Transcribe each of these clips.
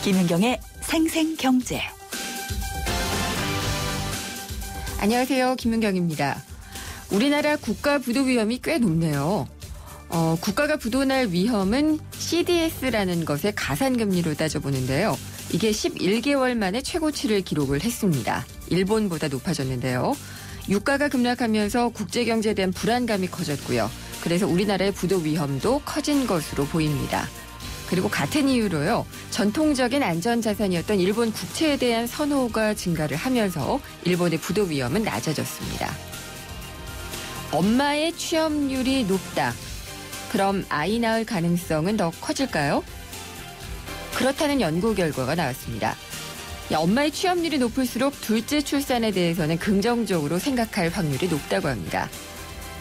김윤경의 생생경제. 안녕하세요. 김윤경입니다. 우리나라 국가 부도 위험이 꽤 높네요. 국가가 부도날 위험은 CDS라는 것의 가산금리로 따져보는데요. 이게 11개월 만에 최고치를 기록을 했습니다. 일본보다 높아졌는데요. 유가가 급락하면서 국제경제에 대한 불안감이 커졌고요. 그래서 우리나라의 부도 위험도 커진 것으로 보입니다. 그리고 같은 이유로요. 전통적인 안전자산이었던 일본 국채에 대한 선호가 증가를 하면서 일본의 부도 위험은 낮아졌습니다. 엄마의 취업률이 높다. 그럼 아이 낳을 가능성은 더 커질까요? 그렇다는 연구 결과가 나왔습니다. 엄마의 취업률이 높을수록 둘째 출산에 대해서는 긍정적으로 생각할 확률이 높다고 합니다.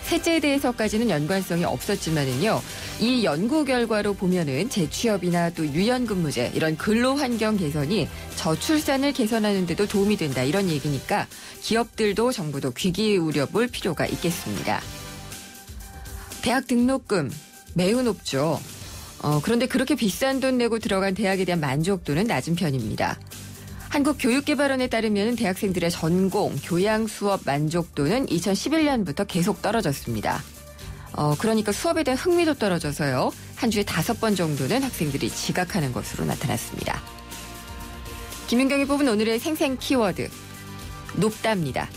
셋째에 대해서까지는 연관성이 없었지만은요. 이 연구 결과로 보면은 재취업이나 또 유연근무제 이런 근로환경 개선이 저출산을 개선하는 데도 도움이 된다 이런 얘기니까 기업들도 정부도 귀 기울여 볼 필요가 있겠습니다. 대학 등록금 매우 높죠. 그런데 그렇게 비싼 돈 내고 들어간 대학에 대한 만족도는 낮은 편입니다. 한국교육개발원에 따르면 대학생들의 전공, 교양 수업 만족도는 2011년부터 계속 떨어졌습니다. 그러니까 수업에 대한 흥미도 떨어져서요. 한 주에 5번 정도는 학생들이 지각하는 것으로 나타났습니다. 김윤경이 뽑은 오늘의 생생 키워드, 높답니다.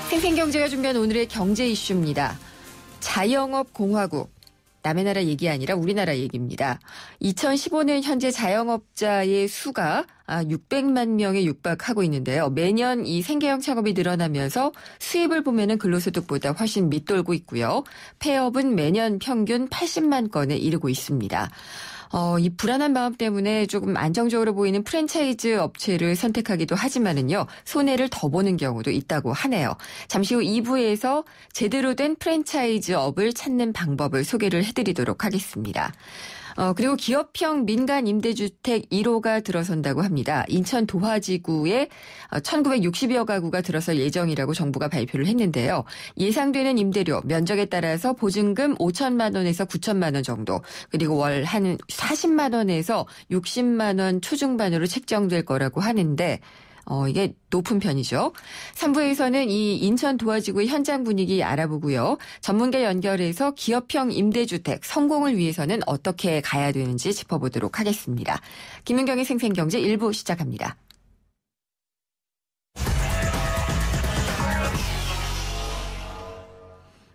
생생경제가 준비한 오늘의 경제 이슈입니다. 자영업 공화국. 남의 나라 얘기 아니라 우리나라 얘기입니다. 2015년 현재 자영업자의 수가 600만 명에 육박하고 있는데요. 매년 이 생계형 창업이 늘어나면서 수입을 보면은 근로소득보다 훨씬 밑돌고 있고요. 폐업은 매년 평균 80만 건에 이르고 있습니다. 이 불안한 마음 때문에 조금 안정적으로 보이는 프랜차이즈 업체를 선택하기도 하지만은요, 손해를 더 보는 경우도 있다고 하네요. 잠시 후 2부에서 제대로 된 프랜차이즈 업을 찾는 방법을 소개를 해드리도록 하겠습니다. 그리고 기업형 민간 임대주택 1호가 들어선다고 합니다. 인천 도화지구에 1960여 가구가 들어설 예정이라고 정부가 발표를 했는데요. 예상되는 임대료, 면적에 따라서 보증금 5천만 원에서 9천만 원 정도, 그리고 월 한 40만 원에서 60만 원 초중반으로 책정될 거라고 하는데 이게 높은 편이죠. 3부에서는 이 인천 도화지구의 현장 분위기 알아보고요. 전문가 연결해서 기업형 임대주택 성공을 위해서는 어떻게 가야 되는지 짚어보도록 하겠습니다. 김윤경의 생생경제 1부 시작합니다.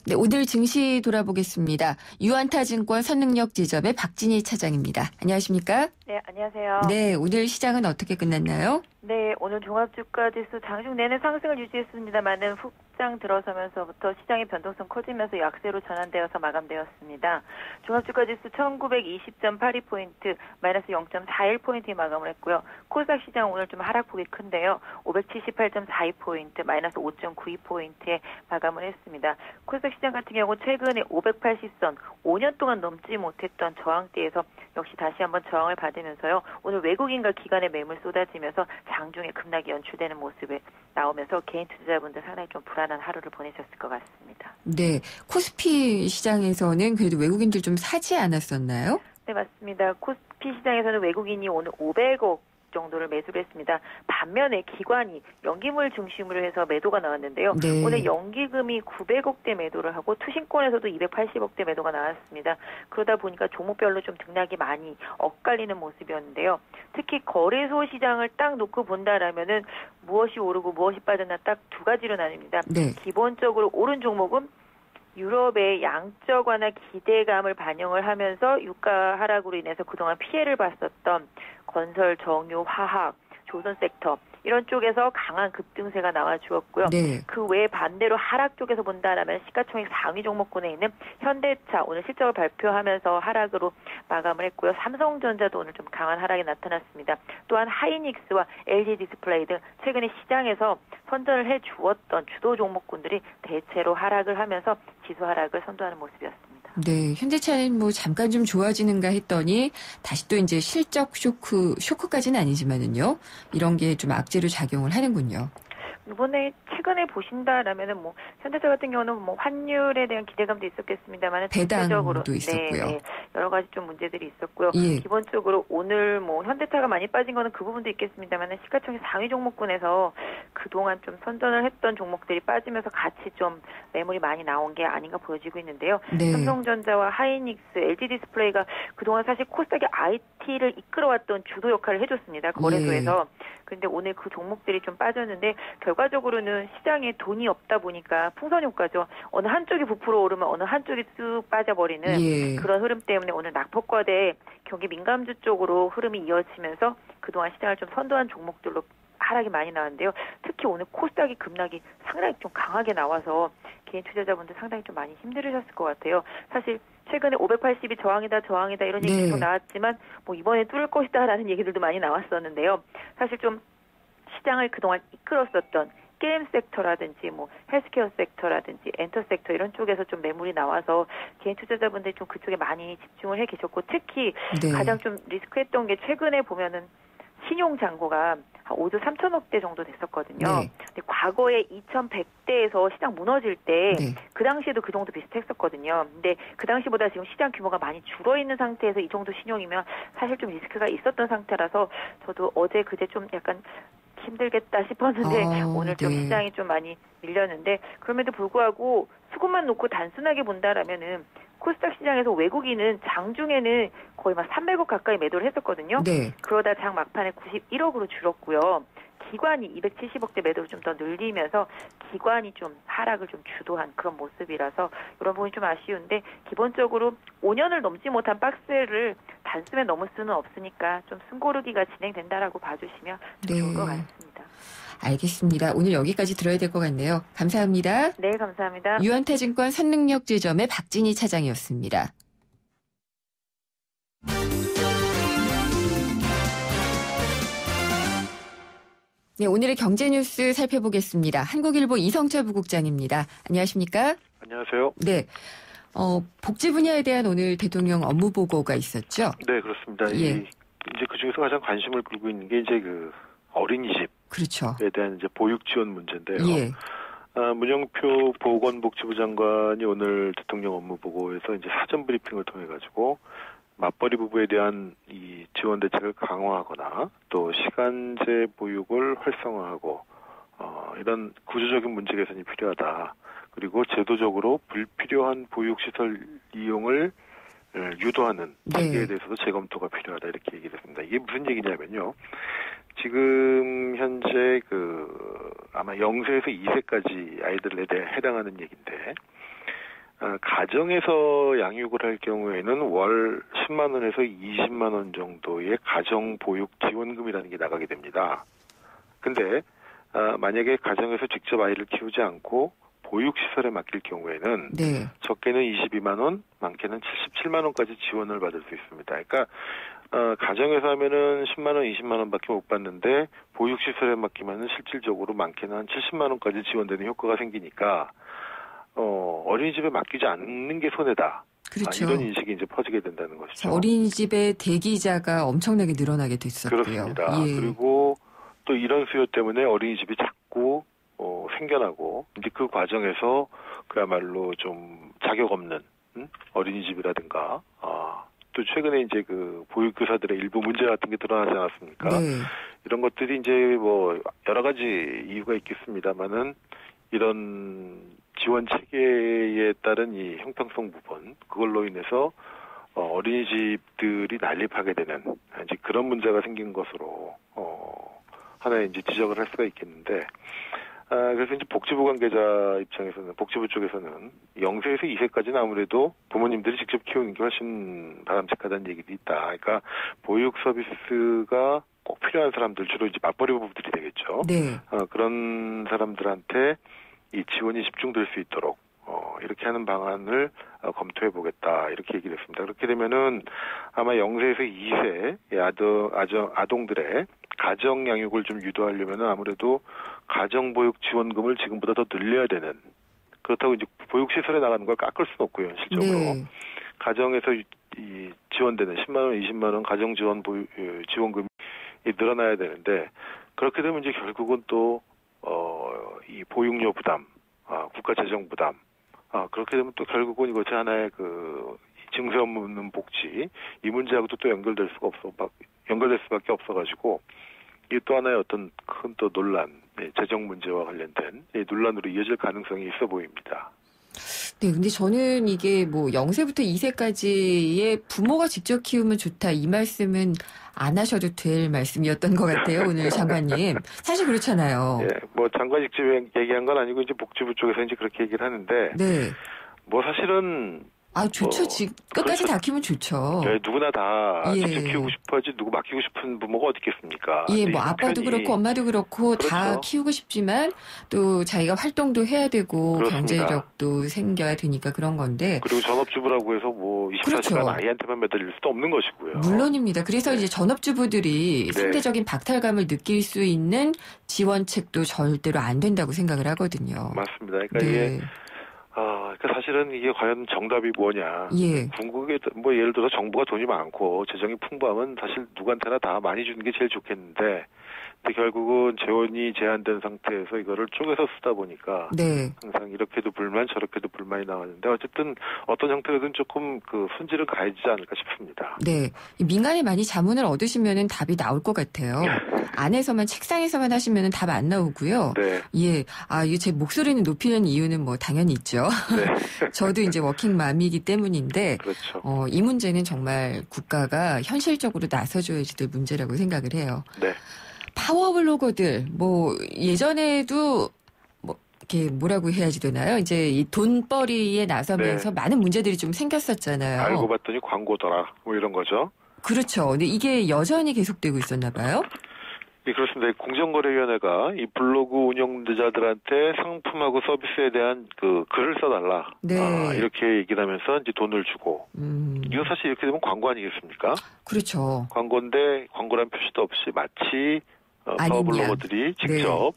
네, 오늘 증시 돌아보겠습니다. 유안타증권 선능력지점의 박진희 차장입니다. 안녕하십니까? 네, 안녕하세요. 네, 오늘 시장은 어떻게 끝났나요? 네, 오늘 종합주가지수 장중 내내 상승을 유지했습니다만은 훅장 들어서면서부터 시장의 변동성 커지면서 약세로 전환되어서 마감되었습니다. 종합주가지수 1920.82포인트, 마이너스 0.41포인트에 마감을 했고요. 코스닥 시장 오늘 좀 하락폭이 큰데요. 578.42포인트, 마이너스 5.92포인트에 마감을 했습니다. 코스닥 시장 같은 경우 최근에 580선, 5년 동안 넘지 못했던 저항대에서 역시 다시 한번 저항을 받으면서요. 오늘 외국인과 기관의 매물 쏟아지면서 장중에 급락이 연출되는 모습에 나오면서 개인 투자자분들 상당히 좀 불안한 하루를 보내셨을 것 같습니다. 네, 코스피 시장에서는 그래도 외국인들 좀 사지 않았었나요? 네, 맞습니다. 코스피 시장에서는 외국인이 오늘 500억 정도를 매수를 했습니다. 반면에 기관이 연기물 중심으로 해서 매도가 나왔는데요. 네. 오늘 연기금이 900억대 매도를 하고 투신권에서도 280억대 매도가 나왔습니다. 그러다 보니까 종목별로 좀 등락이 많이 엇갈리는 모습이었는데요. 특히 거래소 시장을 딱 놓고 본다라면은 무엇이 오르고 무엇이 빠졌나 딱 두 가지로 나뉩니다. 네. 기본적으로 오른 종목은 유럽의 양적 완화 기대감을 반영을 하면서 유가 하락으로 인해서 그동안 피해를 봤었던 건설, 정유, 화학, 조선 섹터 이런 쪽에서 강한 급등세가 나와주었고요. 네. 그 외에 반대로 하락 쪽에서 본다라면 시가총액 상위 종목군에 있는 현대차 오늘 실적을 발표하면서 하락으로 마감을 했고요. 삼성전자도 오늘 좀 강한 하락이 나타났습니다. 또한 하이닉스와 LG 디스플레이 등 최근에 시장에서 선전을 해주었던 주도 종목군들이 대체로 하락을 하면서 지수 하락을 선도하는 모습이었습니다. 네, 현대차는 뭐 잠깐 좀 좋아지는가 했더니 다시 또 이제 실적 쇼크까지는 아니지만은요. 이런 게 좀 악재로 작용을 하는군요. 이번에 최근에 보신다라면은 뭐 현대차 같은 경우는 뭐 환율에 대한 기대감도 있었겠습니다만 전체적으로 배당도 있었고요. 네, 여러 가지 좀 문제들이 있었고요. 예. 기본적으로 오늘 뭐 현대차가 많이 빠진 거는 그 부분도 있겠습니다만 시가총액 상위 종목군에서 그동안 좀 선전을 했던 종목들이 빠지면서 같이 좀 매물이 많이 나온 게 아닌가 보여지고 있는데요. 네. 삼성전자와 하이닉스, LG디스플레이가 그동안 사실 코스닥의 IT를 이끌어왔던 주도 역할을 해줬습니다. 거래소에서. 그런데 오늘 그 종목들이 좀 빠졌는데 결과적으로는 시장에 돈이 없다 보니까 풍선 효과죠. 어느 한쪽이 부풀어 오르면 어느 한쪽이 쑥 빠져버리는 예. 그런 흐름 때문에 오늘 낙폭과대 경기 민감주 쪽으로 흐름이 이어지면서 그동안 시장을 좀 선도한 종목들로 하락이 많이 나왔는데요. 특히 오늘 코스닥이 급락이 상당히 좀 강하게 나와서 개인 투자자분들 상당히 좀 많이 힘들으셨을 것 같아요. 사실 최근에 580이 저항이다 이런 얘기 계속 나왔지만 뭐 이번에 뚫을 것이다라는 얘기들도 많이 나왔었는데요. 사실 좀 시장을 그동안 이끌었었던 게임 섹터라든지 뭐 헬스케어 섹터라든지 엔터 섹터 이런 쪽에서 좀 매물이 나와서 개인 투자자분들이 좀 그쪽에 많이 집중을 해 계셨고 특히 가장 좀 리스크했던 게 최근에 보면은 신용 잔고가 한 5조 3천억대 정도 됐었거든요. 근데 과거에 2100대에서 시장 무너질 때 그 당시에도 그 정도 비슷했었거든요. 근데 그 당시보다 지금 시장 규모가 많이 줄어있는 상태에서 이 정도 신용이면 사실 좀 리스크가 있었던 상태라서 저도 어제 그제 좀 약간 힘들겠다 싶었는데 오늘 좀 시장이 좀 많이 밀렸는데 그럼에도 불구하고 수급만 놓고 단순하게 본다라면은 코스닥 시장에서 외국인은 장중에는 거의 막 300억 가까이 매도를 했었거든요. 그러다 장 막판에 91억으로 줄었고요. 기관이 270억대 매도를 좀 더 늘리면서 기관이 좀 하락을 좀 주도한 그런 모습이라서 이런 부분이 좀 아쉬운데 기본적으로 5년을 넘지 못한 박스를 단숨에 넘을 수는 없으니까 좀 숨고르기가 진행된다라고 봐주시면 좋을 것 같습니다. 알겠습니다. 오늘 여기까지 들어야 될 것 같네요. 감사합니다. 네, 감사합니다. 유한타증권 선능력지점의 박진희 차장이었습니다. 네, 오늘의 경제 뉴스 살펴보겠습니다. 한국일보 이성철 부국장입니다. 안녕하십니까? 안녕하세요. 네. 복지 분야에 대한 오늘 대통령 업무 보고가 있었죠? 네, 그렇습니다. 이제 그 중에서 가장 관심을 끌고 있는 게 이제 그 어린이집에 그렇죠. 대한 이제 보육 지원 문제인데요. 문영표 보건복지부 장관이 오늘 대통령 업무 보고에서 이제 사전 브리핑을 통해 가지고 맞벌이 부부에 대한 이 지원 대책을 강화하거나 또 시간제 보육을 활성화하고 이런 구조적인 문제 개선이 필요하다. 그리고 제도적으로 불필요한 보육시설 이용을 유도하는 단계에 대해서도 재검토가 필요하다 이렇게 얘기를 했습니다. 이게 무슨 얘기냐면요. 지금 현재 아마 0세에서 2세까지 아이들에 대해 해당하는 얘기인데 가정에서 양육을 할 경우에는 월 10만 원에서 20만 원 정도의 가정 보육 지원금이라는 게 나가게 됩니다. 근데 만약에 가정에서 직접 아이를 키우지 않고 보육시설에 맡길 경우에는 적게는 22만 원, 많게는 77만 원까지 지원을 받을 수 있습니다. 그러니까 가정에서 하면은 10만 원, 20만 원밖에 못 받는데 보육시설에 맡기면은 실질적으로 많게는 한 70만 원까지 지원되는 효과가 생기니까 어린이집에 맡기지 않는 게 손해다. 그렇죠. 이런 인식이 이제 퍼지게 된다는 것이죠. 어린이집의 대기자가 엄청나게 늘어나게 됐었고요. 그렇습니다. 그리고 또 이런 수요 때문에 어린이집이 자꾸 생겨나고 이제 그 과정에서 그야말로 좀 자격 없는 어린이집이라든가 또 최근에 이제 그 보육교사들의 일부 문제 같은 게 드러나지 않았습니까? 이런 것들이 이제 뭐 여러 가지 이유가 있겠습니다만은 이런 지원 체계에 따른 이 형평성 부분 그걸로 인해서 어린이집들이 난립하게 되는 이제 그런 문제가 생긴 것으로 하나의 이제 지적을 할 수가 있겠는데 그래서 이제 복지부 관계자 입장에서는 복지부 쪽에서는 0세에서 2세까지는 아무래도 부모님들이 직접 키우는 게 훨씬 바람직하다는 얘기도 있다. 그러니까 보육 서비스가 꼭 필요한 사람들 주로 이제 맞벌이 부부들이 되겠죠. 그런 사람들한테 이 지원이 집중될 수 있도록 이렇게 하는 방안을 검토해 보겠다 이렇게 얘기를 했습니다. 그렇게 되면은 아마 0세에서 2세 아동들의 가정 양육을 좀 유도하려면은 아무래도 가정보육 지원금을 지금보다 더 늘려야 되는 그렇다고 이제 보육시설에 나가는 걸 깎을 수는 없고요 현실적으로 가정에서 이 지원되는 10만 원, 20만 원 가정 지원금이 늘어나야 되는데 그렇게 되면 이제 결국은 또 이 보육료 부담, 국가 재정 부담, 그렇게 되면 또 결국은 이것이 하나의 증세 없는 복지, 이 문제하고도 또 연결될 수밖에 없어가지고, 이게 또 하나의 어떤 큰 또 논란, 재정 문제와 관련된 논란으로 이어질 가능성이 있어 보입니다. 네, 근데 저는 이게 뭐 0세부터 2세까지의 부모가 직접 키우면 좋다 이 말씀은 안 하셔도 될 말씀이었던 것 같아요, 오늘 장관님. 사실 그렇잖아요. 예, 뭐 장관이 직접 얘기한 건 아니고 이제 복지부 쪽에서 이제 그렇게 얘기를 하는데, 네. 뭐 사실은 좋죠. 끝까지 그렇죠. 다 키우면 좋죠. 네, 누구나 다 예. 직접 키우고 싶어하지 누구 맡기고 싶은 부모가 어디 있겠습니까? 예, 뭐 아빠도 그렇고 엄마도 그렇고 다 그렇죠. 키우고 싶지만 또 자기가 활동도 해야 되고 그렇습니다. 경제력도 생겨야 되니까 그런 건데. 그리고 전업주부라고 해서 뭐 24시간 그렇죠. 아이한테만 매달릴 수도 없는 것이고요. 물론입니다. 그래서 이제 전업주부들이 상대적인 박탈감을 느낄 수 있는 지원책도 절대로 안 된다고 생각을 하거든요. 맞습니다. 그러니까 이게 그러니까 사실은 이게 과연 정답이 뭐냐. 예. 궁극에 뭐 예를 들어 정부가 돈이 많고 재정이 풍부하면 사실 누구한테나 다 많이 주는 게 제일 좋겠는데, 근데 결국은 재원이 제한된 상태에서 이거를 쪼개서 쓰다 보니까 네. 항상 이렇게도 불만 저렇게도 불만이 나왔는데, 어쨌든 어떤 형태로든 조금 손질은 가해지지 않을까 싶습니다. 네. 민간에 많이 자문을 얻으시면은 답이 나올 것 같아요. 안에서만 책상에서만 하시면은 답 안 나오고요. 네. 예. 이게 제 목소리는 높이는 이유는 뭐 당연히 있죠. 네. 저도 이제 워킹맘이기 때문인데, 그렇죠. 이 문제는 정말 국가가 현실적으로 나서줘야지 될 문제라고 생각을 해요. 네. 파워블로거들, 뭐, 예전에도, 뭐, 이렇게 뭐라고 해야지 되나요? 이제 이 돈벌이에 나서면서 많은 문제들이 좀 생겼었잖아요. 알고 봤더니 광고더라. 뭐 이런 거죠. 그렇죠. 근데 이게 여전히 계속되고 있었나 봐요? 네, 그렇습니다. 공정거래위원회가 이 블로그 운영자들한테 상품하고 서비스에 대한 글을 써달라. 네. 이렇게 얘기를 하면서 이제 돈을 주고. 이거 사실 이렇게 되면 광고 아니겠습니까? 그렇죠. 광고인데 광고란 표시도 없이 마치 파워블로거들이 직접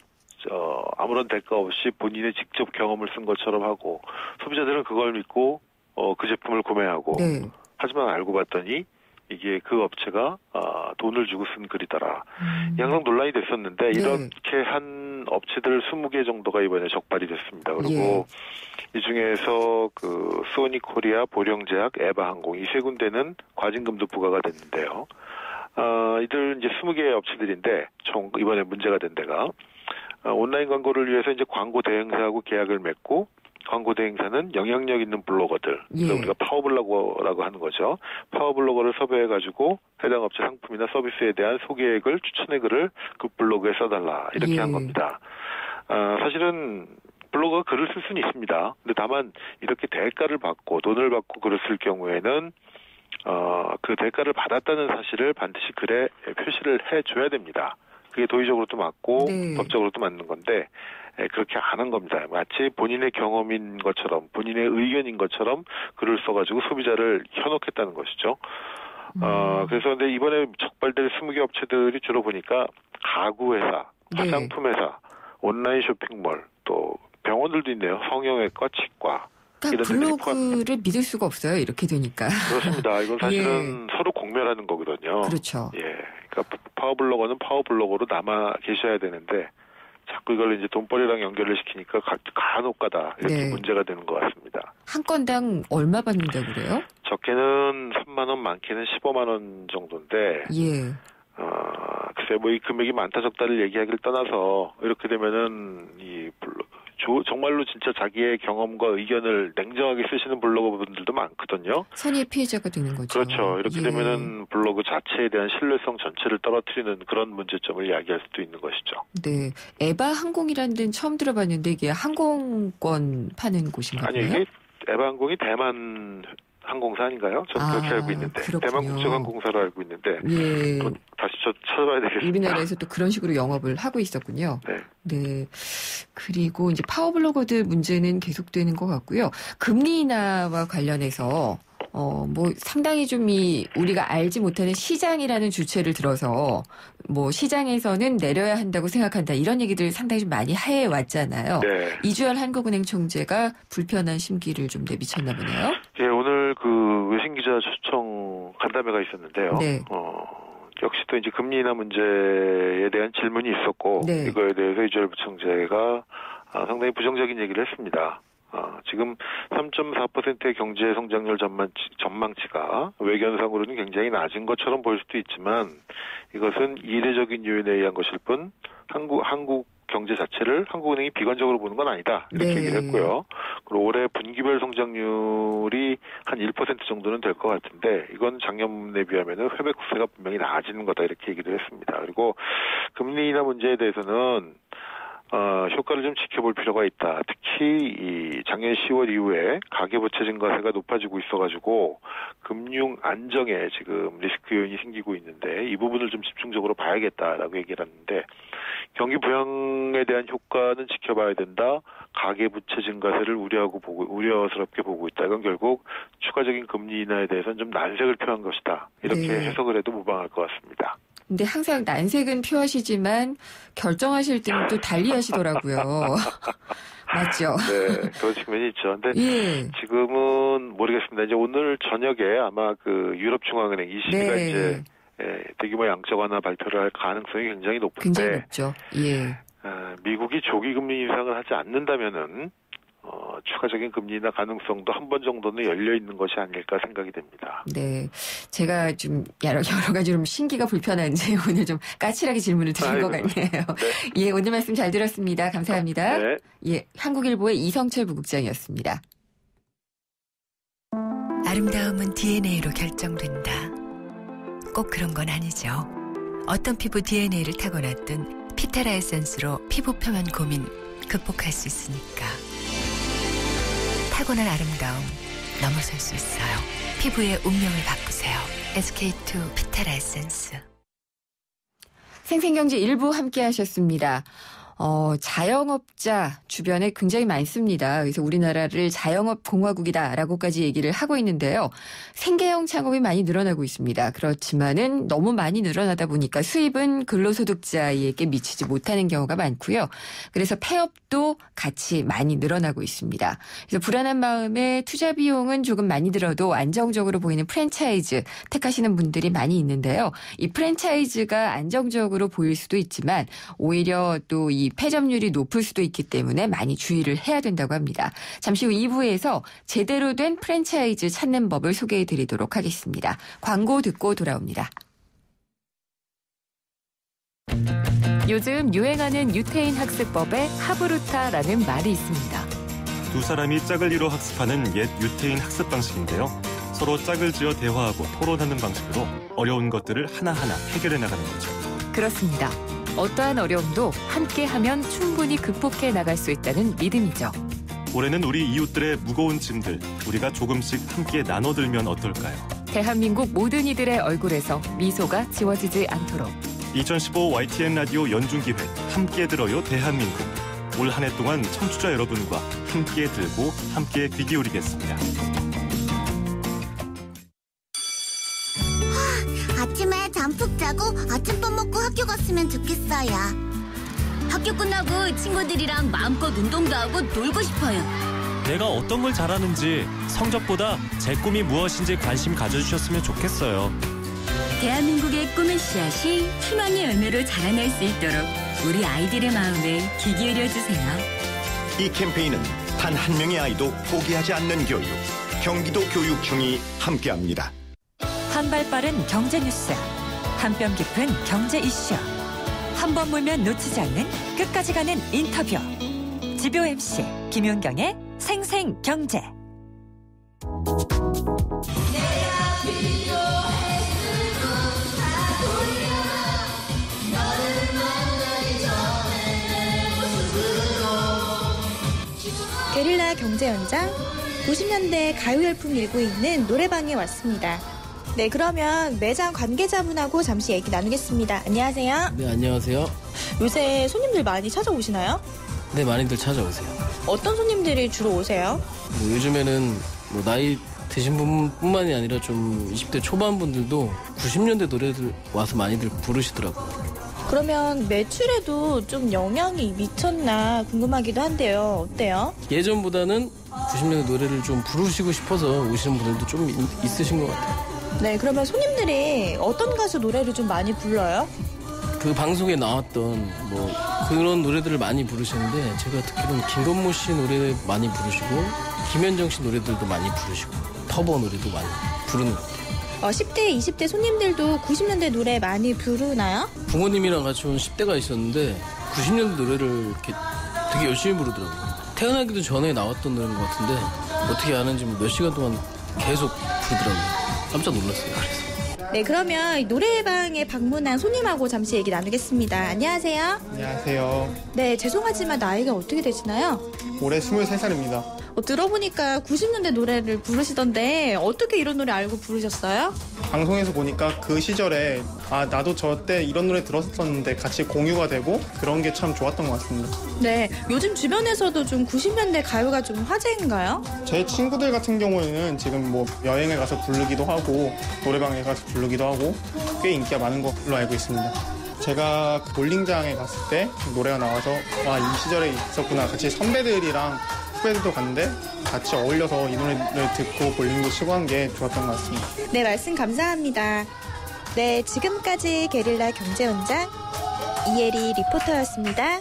아무런 대가 없이 본인의 직접 경험을 쓴 것처럼 하고, 소비자들은 그걸 믿고 그 제품을 구매하고. 네. 하지만 알고 봤더니 이게 그 업체가 돈을 주고 쓴 글이더라. 항상 논란이 됐었는데, 이렇게 한 업체들 20개 정도가 이번에 적발이 됐습니다. 그리고 이 중에서 소니 코리아, 보령제약, 에바항공 이 세 군데는 과징금도 부과가 됐는데요. 이들 이제 20개의 업체들인데, 총 이번에 문제가 된 데가 온라인 광고를 위해서 이제 광고 대행사하고 계약을 맺고, 광고 대행사는 영향력 있는 블로거들, 우리가 파워블로거라고 하는 거죠. 파워블로거를 섭외해가지고 해당 업체 상품이나 서비스에 대한 소개글, 추천의 글을 그 블로그에 써달라, 이렇게 한 겁니다. 사실은 블로거가 글을 쓸 수는 있습니다. 근데 다만 이렇게 대가를 받고 돈을 받고 글을 쓸 경우에는 그 대가를 받았다는 사실을 반드시 글에 표시를 해줘야 됩니다. 그게 도의적으로도 맞고 법적으로도 맞는 건데, 그렇게 안 한 겁니다. 마치 본인의 경험인 것처럼, 본인의 의견인 것처럼 글을 써가지고 소비자를 현혹했다는 것이죠. 그래서 근데 이번에 적발될 20개 업체들이 주로 보니까 가구회사, 화장품회사, 온라인 쇼핑몰, 또 병원들도 있네요. 성형외과, 치과. 그러니까 블로그를 믿을 수가 없어요. 이렇게 되니까. 그렇습니다. 이건 사실은 서로 공멸하는 거거든요. 그렇죠. 예. 그러니까 파워블로거는 파워블로거로 남아 계셔야 되는데, 자꾸 이걸 이제 돈벌이랑 연결을 시키니까 간혹가다 이렇게 문제가 되는 것 같습니다. 한 건당 얼마 받는다고 그래요? 적게는 3만 원, 많게는 15만 원 정도인데, 글쎄 뭐 이 금액이 많다 적다를 얘기하기를 떠나서, 이렇게 되면은 정말로 진짜 자기의 경험과 의견을 냉정하게 쓰시는 블로거분들도 많거든요. 선의의 피해자가 되는 거죠. 그렇죠. 이렇게 되면은 블로그 자체에 대한 신뢰성 전체를 떨어뜨리는 그런 문제점을 이야기할 수도 있는 것이죠. 네. 에바항공이라는 데는 처음 들어봤는데 이게 항공권 파는 곳인가요? 아니, 이게 에바항공이 대만 항공사 아닌가요? 저는 그렇게 알고 있는데. 그렇군요. 대만 국제항공사로 알고 있는데. 또 다시 찾아봐야 되겠습니다. 우리나라에서 또 그런 식으로 영업을 하고 있었군요. 네. 그리고 이제 파워블로거들 문제는 계속되는 것 같고요. 금리 인하와 관련해서 뭐 상당히 좀 우리가 알지 못하는 시장이라는 주체를 들어서 뭐 시장에서는 내려야 한다고 생각한다, 이런 얘기들 상당히 좀 많이 해 왔잖아요. 이주열 한국은행 총재가 불편한 심기를 좀 내비쳤나 보네요. 예, 오늘 외신 기자 초청 간담회가 있었는데요. 역시 또 이제 금리 인하 문제에 대한 대한 질문이 있었고 네. 이거에 대해서 이주열 부총재가 상당히 부정적인 얘기를 했습니다. 지금 3.4%의 경제 성장률 전망치가 외견상으로는 굉장히 낮은 것처럼 보일 수도 있지만 이것은 이례적인 요인에 의한 것일 뿐 한국 경제 자체를 한국은행이 비관적으로 보는 건 아니다. 이렇게 네. 얘기를 했고요. 그리고 올해 분기별 성장률이 한 1% 정도는 될 것 같은데 이건 작년에 비하면 회복세가 분명히 나아지는 거다. 이렇게 얘기를 했습니다. 그리고 금리 인하 문제에 대해서는 효과를 좀 지켜볼 필요가 있다. 특히 이 작년 10월 이후에 가계부채 증가세가 높아지고 있어가지고 금융 안정에 지금 리스크 요인이 생기고 있는데 이 부분을 좀 집중적으로 봐야겠다라고 얘기를 했는데 경기 부양에 대한 효과는 지켜봐야 된다. 가계부채 증가세를 우려스럽게 보고 있다. 이건 결국 추가적인 금리 인하에 대해서는 좀 난색을 표한 것이다. 이렇게 네. 해석을 해도 무방할 것 같습니다. 근데 항상 난색은 표하시지만 결정하실 때는 또 달리 하시더라고요. 맞죠? 네, 그런 측면이 있죠. 근데 예. 지금은 모르겠습니다. 이제 오늘 저녁에 아마 그 유럽중앙은행 ECB가 네. 이제 대규모 양적 완화 발표를 할 가능성이 굉장히 높은데 굉장히 높죠. 예. 미국이 조기 금리 인상을 하지 않는다면은 추가적인 금리 인하 가능성도 한 번 정도는 열려 있는 것이 아닐까 생각이 됩니다. 네. 제가 좀 여러 가지 좀 신기가 불편한지 오늘 좀 까칠하게 질문을 드린 것 같네요. 네. 예, 오늘 말씀 잘 들었습니다. 감사합니다. 네. 예, 한국일보의 이성철 부국장이었습니다. 아름다움은 DNA로 결정된다. 꼭 그런 건 아니죠. 어떤 피부 DNA를 타고났든 피테라 에센스로 피부 표면 고민 극복할 수 있으니까. 타고난 아름다움 넘어설 수 있어요. 피부의 운명을 바꾸세요. SK2 피테라 에센스. 생생경제 일부 함께 하셨습니다. 자영업자 주변에 굉장히 많습니다. 그래서 우리나라를 자영업 공화국이다라고까지 얘기를 하고 있는데요. 생계형 창업이 많이 늘어나고 있습니다. 그렇지만은 너무 많이 늘어나다 보니까 수입은 근로소득자에게 미치지 못하는 경우가 많고요. 그래서 폐업도 같이 많이 늘어나고 있습니다. 그래서 불안한 마음에 투자 비용은 조금 많이 들어도 안정적으로 보이는 프랜차이즈 택하시는 분들이 많이 있는데요. 이 프랜차이즈가 안정적으로 보일 수도 있지만 오히려 또 이 폐점률이 높을 수도 있기 때문에 많이 주의를 해야 된다고 합니다. 잠시 후 2부에서 제대로 된 프랜차이즈 찾는 법을 소개해 드리도록 하겠습니다. 광고 듣고 돌아옵니다. 요즘 유행하는 유태인 학습법에 하브루타라는 말이 있습니다. 두 사람이 짝을 이뤄 학습하는 옛 유태인 학습 방식인데요. 서로 짝을 지어 대화하고 토론하는 방식으로 어려운 것들을 하나하나 해결해 나가는 거죠. 그렇습니다. 어떠한 어려움도 함께하면 충분히 극복해 나갈 수 있다는 믿음이죠. 올해는 우리 이웃들의 무거운 짐들 우리가 조금씩 함께 나눠들면 어떨까요? 대한민국 모든 이들의 얼굴에서 미소가 지워지지 않도록 2015 YTN 라디오 연중기획 함께 들어요 대한민국. 올 한 해 동안 청취자 여러분과 함께 들고 함께 귀 기울이겠습니다. 아침에 잠 푹 자고 아침밥 먹고 학교 갔으면 좋겠어요. 학교 끝나고 친구들이랑 마음껏 운동도 하고 놀고 싶어요. 내가 어떤 걸 잘하는지 성적보다 제 꿈이 무엇인지 관심 가져주셨으면 좋겠어요. 대한민국의 꿈의 씨앗이 희망의 열매로 자라날 수 있도록 우리 아이들의 마음에 귀 기울여주세요. 이 캠페인은 단 한 명의 아이도 포기하지 않는 교육, 경기도 교육청이 함께합니다. 한 발 빠른 경제 뉴스, 한 뼘 깊은 경제 이슈, 한 번 물면 놓치지 않는 끝까지 가는 인터뷰. 지표 MC 김윤경의 생생경제. 게릴라 경제 현장, 90년대 가요 열풍 일고 있는 노래방에 왔습니다. 네, 그러면 매장 관계자분하고 잠시 얘기 나누겠습니다. 안녕하세요. 네, 안녕하세요. 요새 손님들 많이 찾아오시나요? 네, 많이들 찾아오세요. 어떤 손님들이 주로 오세요? 요즘에는 나이 드신 분뿐만이 아니라 좀 20대 초반 분들도 90년대 노래들 와서 많이들 부르시더라고요. 그러면 매출에도 좀 영향이 미쳤나 궁금하기도 한데요. 어때요? 예전보다는 90년대 노래를 좀 부르시고 싶어서 오시는 분들도 좀 있으신 것 같아요. 네, 그러면 손님들이 어떤 가수 노래를 좀 많이 불러요? 그 방송에 나왔던 뭐 그런 노래들을 많이 부르시는데 제가 듣기로는 김건모 씨 노래 많이 부르시고 김현정 씨 노래들도 많이 부르시고 터보 노래도 많이 부르는 것 같아요. 10대, 20대 손님들도 90년대 노래 많이 부르나요? 부모님이랑 같이 온 10대가 있었는데 90년대 노래를 이렇게 되게 열심히 부르더라고요. 태어나기도 전에 나왔던 노래인 것 같은데 어떻게 아는지 몇 시간 동안 계속 부르더라고요. 깜짝 놀랐어요. 그래서. 네, 그러면 노래방에 방문한 손님하고 잠시 얘기 나누겠습니다. 안녕하세요. 안녕하세요. 네, 죄송하지만 나이가 어떻게 되시나요? 올해 23살입니다. 들어보니까 90년대 노래를 부르시던데 어떻게 이런 노래 알고 부르셨어요? 방송에서 보니까 그 시절에 나도 저 때 이런 노래 들었었는데 같이 공유가 되고 그런 게 참 좋았던 것 같습니다. 네, 요즘 주변에서도 좀 90년대 가요가 좀 화제인가요? 제 친구들 같은 경우에는 지금 뭐 여행을 가서 부르기도 하고 노래방에 가서 부르기도 하고 꽤 인기가 많은 걸로 알고 있습니다. 제가 볼링장에 갔을 때 노래가 나와서 이 시절에 있었구나. 같이 선배들이랑 후배들도 갔는데 같이 어울려서 이 노래를 듣고 볼링도 치고 한 게 좋았던 것 같습니다. 네, 말씀 감사합니다. 네, 지금까지 게릴라 경제원장 이혜리 리포터였습니다.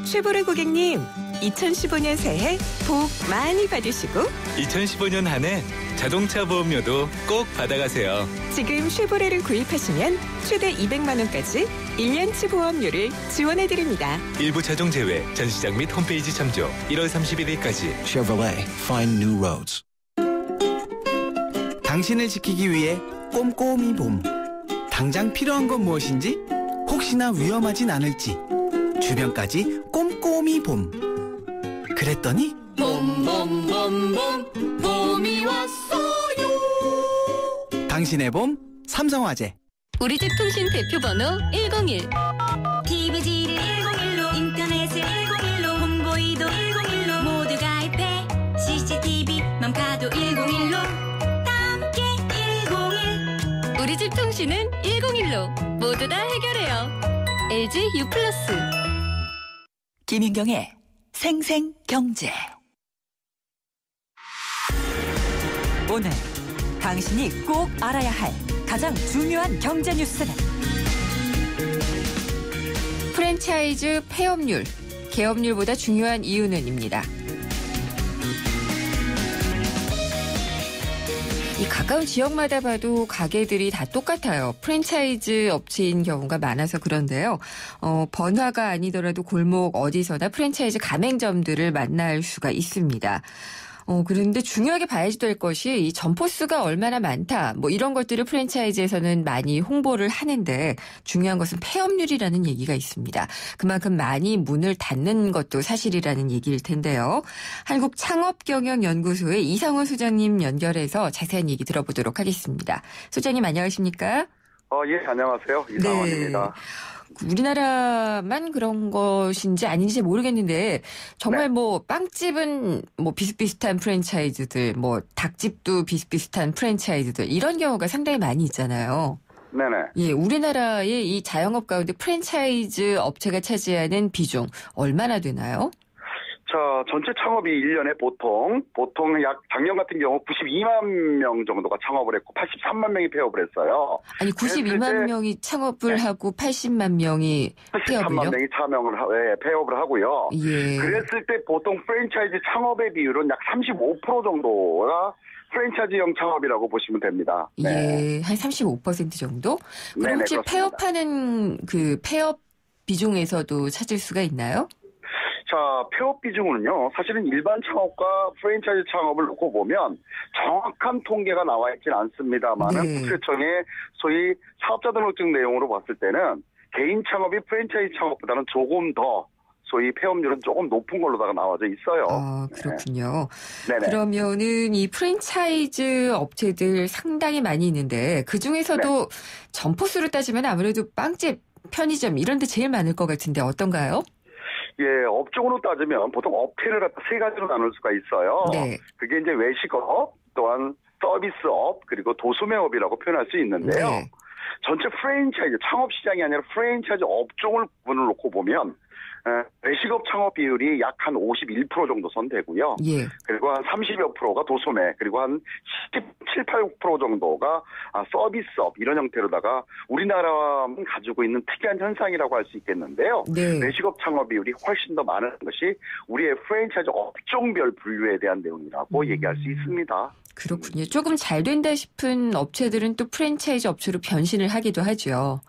쉐보레 고객님, 2015년 새해 복 많이 받으시고 2015년 한 해 자동차 보험료도 꼭 받아가세요. 지금 쉐보레를 구입하시면 최대 200만 원까지 1년치 보험료를 지원해드립니다. 일부 차종 제외, 전시장 및 홈페이지 참조 1월 31일까지. Chevrolet, find new roads. 당신을 지키기 위해 꼼꼼히 봄. 당장 필요한 건 무엇인지, 혹시나 위험하진 않을지 주변까지 꼼꼼히 봄. 그랬더니 봄봄봄봄 봄이 왔어요. 당신의 봄 삼성화재. 우리집 통신 대표번호 101. TV지를 101로 인터넷을 101로 홍보이도 101로 모두 가입해 CCTV 맘카도 101로 함께 101. 우리집 통신은 101로 모두 다 해결해요. LG U+. 김윤경의 생생경제. 오늘 당신이 꼭 알아야 할 가장 중요한 경제 뉴스는 프랜차이즈 폐업률, 개업률보다 중요한 이유는입니다. 이 가까운 지역마다 봐도 가게들이 다 똑같아요. 프랜차이즈 업체인 경우가 많아서 그런데요. 번화가 아니더라도 골목 어디서나 프랜차이즈 가맹점들을 만날 수가 있습니다. 그런데 중요하게 봐야지 될 것이 이 점포 수가 얼마나 많다. 뭐 이런 것들을 프랜차이즈에서는 많이 홍보를 하는데 중요한 것은 폐업률이라는 얘기가 있습니다. 그만큼 많이 문을 닫는 것도 사실이라는 얘기일 텐데요. 한국창업경영연구소의 이상원 소장님 연결해서 자세한 얘기 들어보도록 하겠습니다. 소장님 안녕하십니까? 예, 안녕하세요. 이상원입니다. 네. 우리나라만 그런 것인지 아닌지 모르겠는데 정말 뭐 빵집은 뭐 비슷비슷한 프랜차이즈들, 뭐 닭집도 비슷비슷한 프랜차이즈들 이런 경우가 상당히 많이 있잖아요. 네네. 예, 우리나라의 이 자영업 가운데 프랜차이즈 업체가 차지하는 비중 얼마나 되나요? 자, 전체 창업이 1년에 보통 약 작년 같은 경우 92만 명 정도가 창업을 했고 83만 명이 폐업을 했어요. 아니 92만 명이 창업을 하고 80만 명이 폐업을요? 83만 명이 폐업을 하고요. 예. 그랬을 때 보통 프랜차이즈 창업의 비율은 약 35% 정도가 프랜차이즈형 창업이라고 보시면 됩니다. 네. 예, 한 35% 정도? 그럼 네네, 혹시 그렇습니다. 폐업하는 그 폐업 비중에서도 찾을 수가 있나요? 자, 폐업 비중은요, 사실은 일반 창업과 프랜차이즈 창업을 놓고 보면 정확한 통계가 나와 있진 않습니다만은 국세청의 소위 사업자 등록증 내용으로 봤을 때는 개인 창업이 프랜차이즈 창업보다는 조금 더 소위 폐업률은 조금 높은 걸로다가 나와져 있어요. 그렇군요. 네네. 그러면은 이 프랜차이즈 업체들 상당히 많이 있는데 그 중에서도 점포 수로 따지면 아무래도 빵집, 편의점 이런 데 제일 많을 것 같은데 어떤가요? 예, 업종으로 따지면 보통 업체를 갖다 세 가지로 나눌 수가 있어요. 네. 그게 이제 외식업, 또한 서비스업, 그리고 도소매업이라고 표현할 수 있는데요. 전체 프랜차이즈, 창업 시장이 아니라 프랜차이즈 업종을 구분을 놓고 보면 외식업 창업 비율이 약 한 51% 정도 선되고요. 예. 그리고 한 30여 프로가 도소매, 그리고 한 17, 8% 정도가 서비스업 이런 형태로다가 우리나라만 가지고 있는 특이한 현상이라고 할 수 있겠는데요. 네. 외식업 창업 비율이 훨씬 더 많은 것이 우리의 프랜차이즈 업종별 분류에 대한 내용이라고 얘기할 수 있습니다. 그렇군요. 조금 잘 된다 싶은 업체들은 또 프랜차이즈 업체로 변신을 하기도 하죠.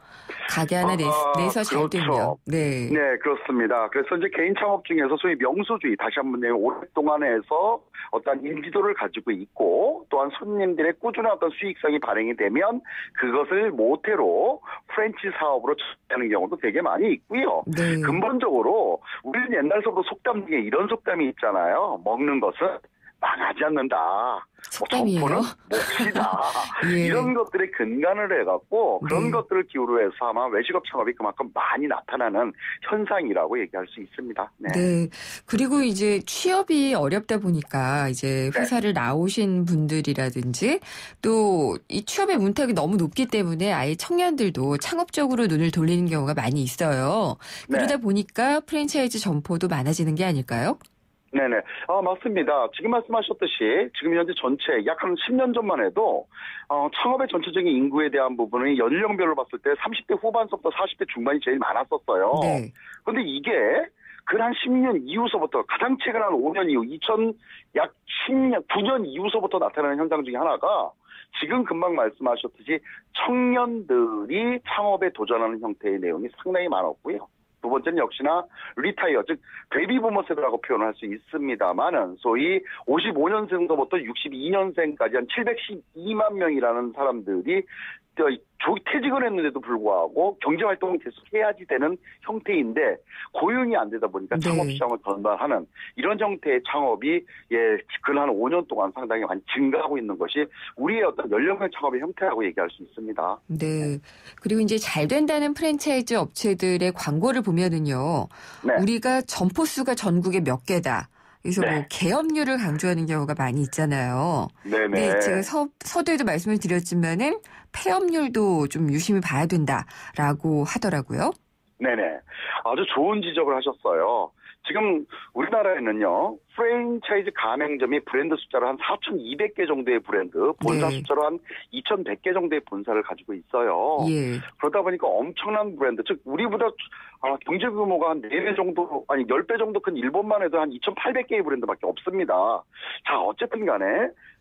가게 하나 내서 잘 그렇죠. 되면. 네. 네, 그렇습니다. 그래서 이제 개인 창업 중에서 소위 명수주의, 다시 한번 오랫동안 해서 어떤 인지도를 가지고 있고 또한 손님들의 꾸준한 어떤 수익성이 발행이 되면 그것을 모태로 프랜차이즈 사업으로 하는 경우도 되게 많이 있고요. 네. 근본적으로 우리는 옛날서부터 속담 중에 이런 속담이 있잖아요. 먹는 것은 망하지 않는다. 속담이에요? 점포는 몫이다. 예. 이런 것들에 근간을 해갖고 그런 네. 것들을 기울여 해서 아마 외식업 창업이 그만큼 많이 나타나는 현상이라고 얘기할 수 있습니다. 네. 네. 그리고 이제 취업이 어렵다 보니까 이제 회사를 나오신 분들이라든지 또 이 취업의 문턱이 너무 높기 때문에 아예 청년들도 창업적으로 눈을 돌리는 경우가 많이 있어요. 그러다 보니까 프랜차이즈 점포도 많아지는 게 아닐까요? 네네. 맞습니다. 지금 말씀하셨듯이 지금 현재 전체 약 한 10년 전만 해도 창업의 전체적인 인구에 대한 부분은 연령별로 봤을 때 30대 후반서부터 40대 중반이 제일 많았었어요. 네. 그런데 이게 그 한 10년 이후서부터 가장 최근 한 5년 이후 약 10년, 9년 이후서부터 나타나는 현상 중에 하나가 지금 금방 말씀하셨듯이 청년들이 창업에 도전하는 형태의 내용이 상당히 많았고요. 두 번째는 역시나 리타이어, 즉 베이비부머 세대라고 표현할 수 있습니다만은 소위 55년생부터 62년생까지 한 712만 명이라는 사람들이 퇴직을 했는데도 불구하고 경제활동을 계속 해야지 되는 형태인데 고용이 안 되다 보니까 창업시장을 전반하는 이런 형태의 창업이 근 한 5년 동안 상당히 많이 증가하고 있는 것이 우리의 어떤 연령별 창업의 형태라고 얘기할 수 있습니다. 네. 그리고 이제 잘 된다는 프랜차이즈 업체들의 광고를 보면은요. 우리가 점포 수가 전국에 몇 개다. 그래서 뭐 개업률을 강조하는 경우가 많이 있잖아요. 네네. 네, 제가 서두에도 말씀을 드렸지만은 폐업률도 좀 유심히 봐야 된다라고 하더라고요. 네네. 아주 좋은 지적을 하셨어요. 지금 우리나라에는요, 프랜차이즈 가맹점이 브랜드 숫자로 한 4,200개 정도의 브랜드, 본사 숫자로 한 2,100개 정도의 본사를 가지고 있어요. 예. 그러다 보니까 엄청난 브랜드, 즉 우리보다 경제 규모가 한 4배 정도, 아니 10배 정도 큰 일본만 해도 한 2,800개의 브랜드밖에 없습니다. 자, 어쨌든 간에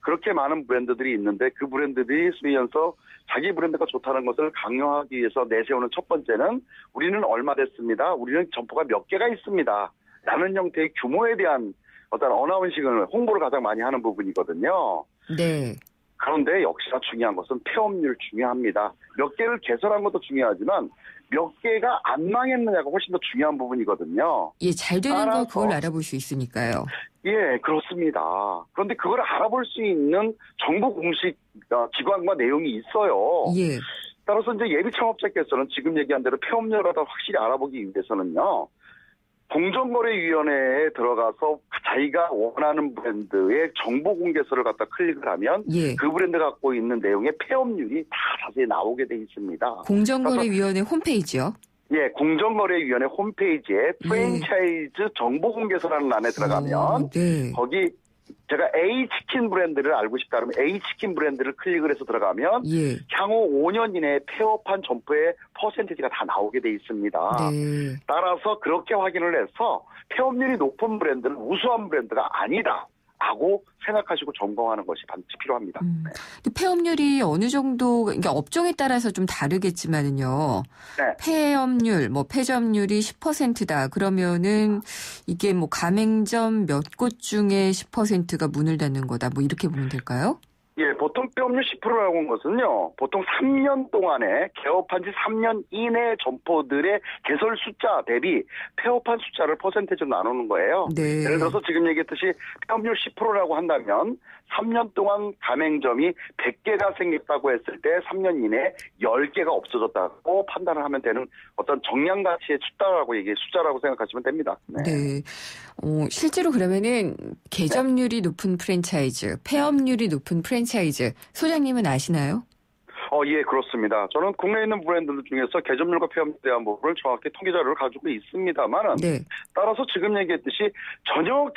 그렇게 많은 브랜드들이 있는데 그 브랜드들이 쓰면서 자기 브랜드가 좋다는 것을 강요하기 위해서 내세우는 첫 번째는 우리는 얼마 됐습니다. 우리는 점포가 몇 개가 있습니다. 라는 형태의 규모에 대한 어떤 어나운싱을 홍보를 가장 많이 하는 부분이거든요. 네. 그런데 역시나 중요한 것은 폐업률 중요합니다. 몇 개를 개설한 것도 중요하지만 몇 개가 안 망했느냐가 훨씬 더 중요한 부분이거든요. 예, 잘 되는 거 그걸 알아볼 수 있으니까요. 예, 그렇습니다. 그런데 그걸 알아볼 수 있는 정부 공식 기관과 내용이 있어요. 예. 따라서 이제 예비 창업자께서는 지금 얘기한 대로 폐업률을 확실히 알아보기 위해서는요. 공정거래위원회에 들어가서 자기가 원하는 브랜드의 정보 공개서를 갖다 클릭을 하면 그 브랜드가 갖고 있는 내용의 폐업률이 다 자세히 나오게 돼 있습니다. 공정거래위원회 홈페이지요? 예, 공정거래위원회 홈페이지에 프랜차이즈 정보 공개서라는欄에 들어가면 거기 제가 A치킨 브랜드를 알고 싶다 그러면 A치킨 브랜드를 클릭을 해서 들어가면 향후 5년 이내에 폐업한 점포의 퍼센티지가 다 나오게 돼 있습니다. 따라서 그렇게 확인을 해서 폐업률이 높은 브랜드는 우수한 브랜드가 아니다. 하고 생각하시고 점검하는 것이 반드시 필요합니다. 폐업률이 어느 정도, 그러니까 업종에 따라서 좀 다르겠지만은요. 폐업률, 폐점률이 10%다. 그러면은 이게 가맹점 몇 곳 중에 10%가 문을 닫는 거다. 이렇게 보면 될까요? 예, 보통 폐업률 10%라고 하는 것은요, 보통 3년 동안에 개업한 지 3년 이내 점포들의 개설 숫자 대비 폐업한 숫자를 퍼센테이지로 나누는 거예요. 예를 들어서 지금 얘기했듯이 폐업률 10%라고 한다면 3년 동안 가맹점이 100개가 생겼다고 했을 때 3년 이내에 10개가 없어졌다고 판단을 하면 되는 어떤 정량 가치의 숫자라고 생각하시면 됩니다. 네. 실제로 그러면은 개점률이 높은 프랜차이즈, 폐업률이 높은 프랜차이즈, 소장님은 아시나요? 예, 그렇습니다. 저는 국내에 있는 브랜드들 중에서 개점률과 폐업률에 대한 부분을 정확히 통계 자료를 가지고 있습니다만 네. 따라서 지금 얘기했듯이 전혀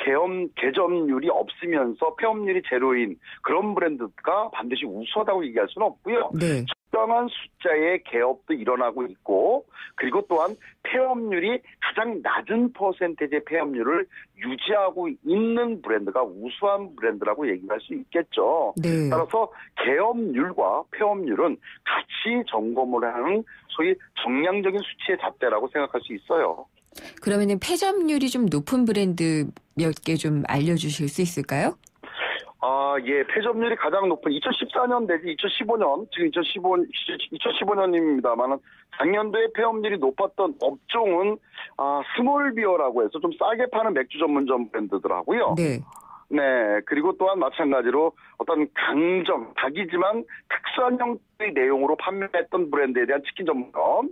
개점률이 없으면서 폐업률이 제로인 그런 브랜드가 반드시 우수하다고 얘기할 수는 없고요. 네. 적당한 숫자의 개업도 일어나고 있고 그리고 또한 폐업률이 가장 낮은 퍼센테이지의 폐업률을 유지하고 있는 브랜드가 우수한 브랜드라고 얘기할 수 있겠죠. 네. 따라서 개업률과 폐업률은 같이 점검을 하는 소위 정량적인 수치의 잣대라고 생각할 수 있어요. 그러면은 폐점률이 좀 높은 브랜드 몇 개 좀 알려주실 수 있을까요? 예, 폐점률이 가장 높은 2014년 내지 2015년, 지금 2015년입니다만은 작년도에 폐업률이 높았던 업종은 스몰비어라고 해서 좀 싸게 파는 맥주 전문점 브랜드들하고요. 네. 네, 그리고 또한 마찬가지로 어떤 강점, 닭이지만 특수한 형태의 내용으로 판매했던 브랜드에 대한 치킨 전문점.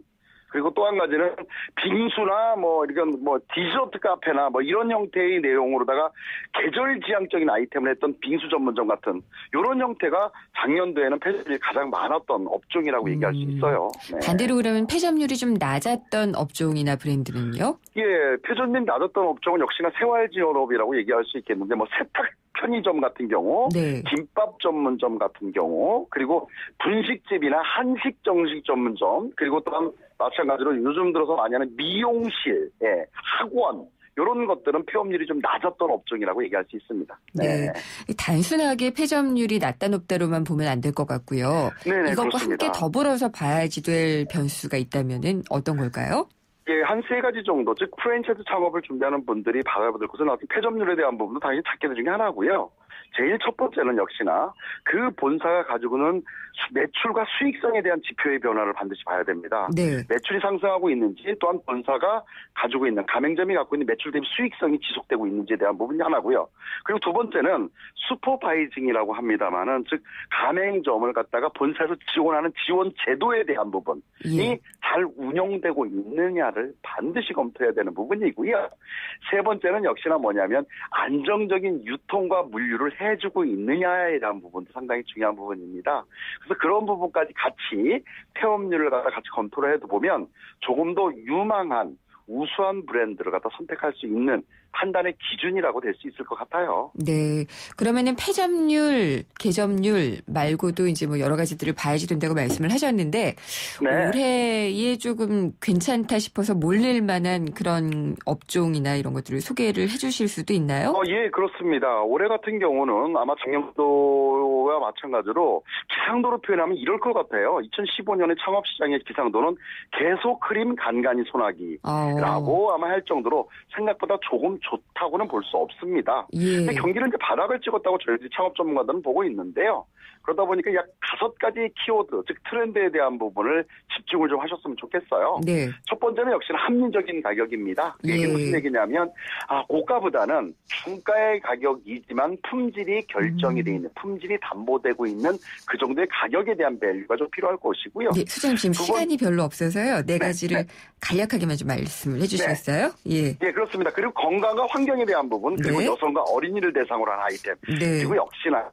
그리고 또 한 가지는 빙수나 이런 디저트 카페나 이런 형태의 내용으로다가 계절 지향적인 아이템을 했던 빙수 전문점 같은 이런 형태가 작년도에는 폐점률이 가장 많았던 업종이라고 얘기할 수 있어요. 네. 반대로 그러면 폐점률이 좀 낮았던 업종이나 브랜드는요? 예, 폐점률이 낮았던 업종은 역시나 생활지원업이라고 얘기할 수 있겠는데 세탁 편의점 같은 경우, 네. 김밥 전문점 같은 경우, 그리고 분식집이나 한식 정식 전문점, 그리고 또한 마찬가지로 요즘 들어서 많이 하는 미용실, 학원 이런 것들은 폐업률이 좀 낮았던 업종이라고 얘기할 수 있습니다. 네. 단순하게 폐점률이 낮다 높다로만 보면 안 될 것 같고요. 네네, 이것과 그렇습니다. 함께 더불어서 봐야지 될 변수가 있다면은 어떤 걸까요? 예, 한 3가지 정도, 즉 프랜차이즈 창업을 준비하는 분들이 받아야 될 것은 폐점률에 대한 부분도 당연히 찾게 중에 하나고요. 제일 첫 번째는 역시나 그 본사가 가지고는 매출과 수익성에 대한 지표의 변화를 반드시 봐야 됩니다. 네. 매출이 상승하고 있는지 또한 본사가 가지고 있는 가맹점이 갖고 있는 매출 대비 수익성이 지속되고 있는지에 대한 부분이 하나고요. 그리고 두 번째는 슈퍼바이징이라고 합니다만은 즉 가맹점을 갖다가 본사에서 지원하는 지원 제도에 대한 부분이 잘 운영되고 있느냐를 반드시 검토해야 되는 부분이고요. 세 번째는 역시나 뭐냐면 안정적인 유통과 물류를 해주고 있느냐에 대한 부분도 상당히 중요한 부분입니다. 그래서 그런 부분까지 같이 폐업률을 갖다 같이 검토를 해도 보면 조금 더 유망한 우수한 브랜드를 갖다 선택할 수 있는 판단의 기준이라고 될 수 있을 것 같아요. 네. 그러면은 폐점률, 개점률 말고도 이제 여러 가지들을 봐야지 된다고 말씀을 하셨는데 네. 올해에 조금 괜찮다 싶어서 몰릴 만한 그런 업종이나 이런 것들을 소개를 해 주실 수도 있나요? 예, 그렇습니다. 올해 같은 경우는 아마 작년도와 마찬가지로 기상도로 표현하면 이럴 것 같아요. 2015년의 창업시장의 기상도는 계속 흐림 간간이 소나기라고 아마 할 정도로 생각보다 조금 좋다고는 볼 수 없습니다. 근데 경기는 이제 바닥을 찍었다고 저희들이 창업 전문가들은 보고 있는데요. 그러다 보니까 약 5가지 키워드, 즉 트렌드에 대한 부분을 집중을 좀 하셨으면 좋겠어요. 네. 첫 번째는 역시나 합리적인 가격입니다. 이게 무슨 얘기냐면 고가보다는 중가의 가격이지만 품질이 결정이 돼 있는, 품질이 담보되고 있는 그 정도의 가격에 대한 밸류가 좀 필요할 것이고요. 네, 수장님 지금 시간이 별로 없어서요. 네 가지를 간략하게만 좀 말씀을 해주시겠어요? 예, 그렇습니다. 그리고 건강과 환경에 대한 부분, 그리고 여성과 어린이를 대상으로 한 아이템, 그리고 역시나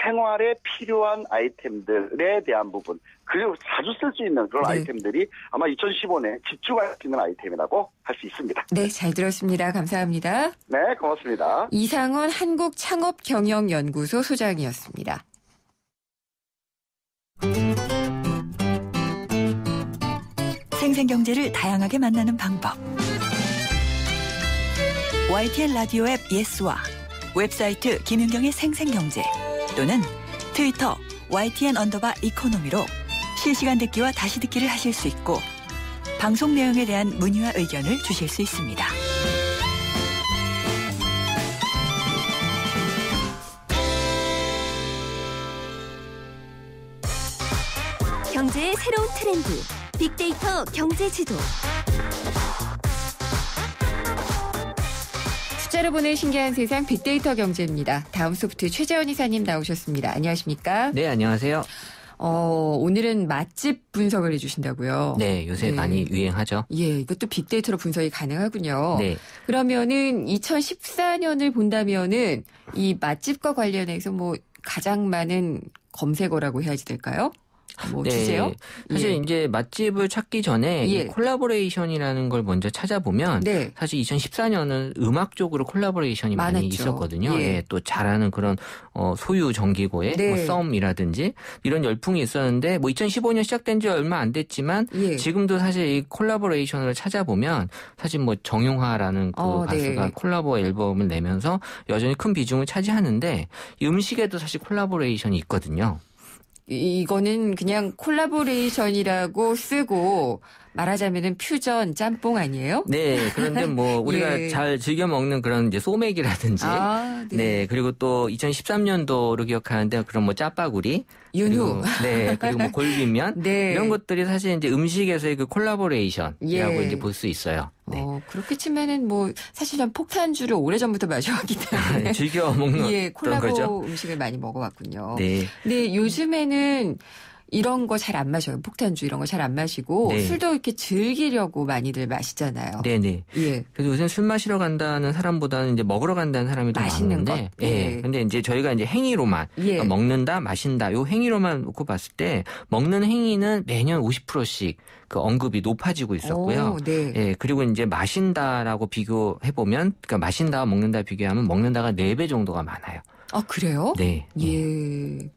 생활에 필요한 아이템들에 대한 부분, 그리고 자주 쓸 수 있는 그런 아이템들이 아마 2015년에 집중할 수 있는 아이템이라고 할 수 있습니다. 네, 잘 들었습니다. 감사합니다. 네, 고맙습니다. 이상원 한국창업경영연구소 소장이었습니다. 생생경제를 다양하게 만나는 방법. YTN 라디오 앱 예스와 웹사이트 김윤경의 생생경제 또는 트위터 YTN_이코노미로 실시간 듣기와 다시 듣기를 하실 수 있고 방송 내용에 대한 문의와 의견을 주실 수 있습니다. 경제의 새로운 트렌드, 빅데이터 경제 지도. 숫자로 보는 신기한 세상 빅데이터 경제입니다. 다음소프트 최재원 이사님 나오셨습니다. 안녕하십니까? 네, 안녕하세요. 오늘은 맛집 분석을 해주신다고요? 네, 요새 많이 유행하죠. 예, 이것도 빅데이터로 분석이 가능하군요. 네. 그러면은 2014년을 본다면은 이 맛집과 관련해서 가장 많은 검색어라고 해야지 될까요? 뭐 주세요? 사실 예. 이제 맛집을 찾기 전에 예. 이 콜라보레이션이라는 걸 먼저 찾아보면 네. 사실 2014년은 음악 쪽으로 콜라보레이션이 많이 많았죠. 있었거든요. 예. 예, 또 잘하는 그런 소유 정기고의 네. 뭐 썸이라든지 이런 열풍이 있었는데 뭐 2015년 시작된 지 얼마 안 됐지만 예. 지금도 사실 이 콜라보레이션을 찾아보면 사실 뭐 정용화라는 그 가수가 네. 콜라보 앨범을 내면서 여전히 큰 비중을 차지하는데 이 음식에도 사실 콜라보레이션이 있거든요. 이거는 그냥 콜라보레이션이라고 쓰고 말하자면은 퓨전 짬뽕 아니에요? 네, 그런데 뭐 우리가 예. 잘 즐겨 먹는 그런 이제 소맥이라든지, 네. 네, 그리고 또 2013년도로 기억하는데 그런 뭐 짜파구리, 윤후, 네, 그리고 뭐 골빈면 네. 이런 것들이 사실 이제 음식에서의 그 콜라보레이션이라고 예. 이제 볼 수 있어요. 네. 그렇게 치면은 뭐 사실 전 폭탄주를 오래전부터 마셔왔기 때문에 즐겨 먹는 예, 콜라보 거죠. 음식을 많이 먹어왔군요. 네. 근데 요즘에는 이런 거 잘 안 마셔요. 폭탄주 이런 거 잘 안 마시고 네. 술도 이렇게 즐기려고 많이들 마시잖아요. 네네. 예. 그래서 요새 술 마시러 간다는 사람보다는 이제 먹으러 간다는 사람이 더 맛있는 많은데, 것. 예. 예. 근데 이제 저희가 이제 행위로만 예. 그러니까 먹는다, 마신다, 요 행위로만 놓고 봤을 때 먹는 행위는 매년 50%씩 그 언급이 높아지고 있었고요. 오, 네. 예. 그리고 이제 마신다라고 비교해 보면, 그러니까 마신다와 먹는다 비교하면 먹는다가 4배 정도가 많아요. 아, 그래요? 네. 예.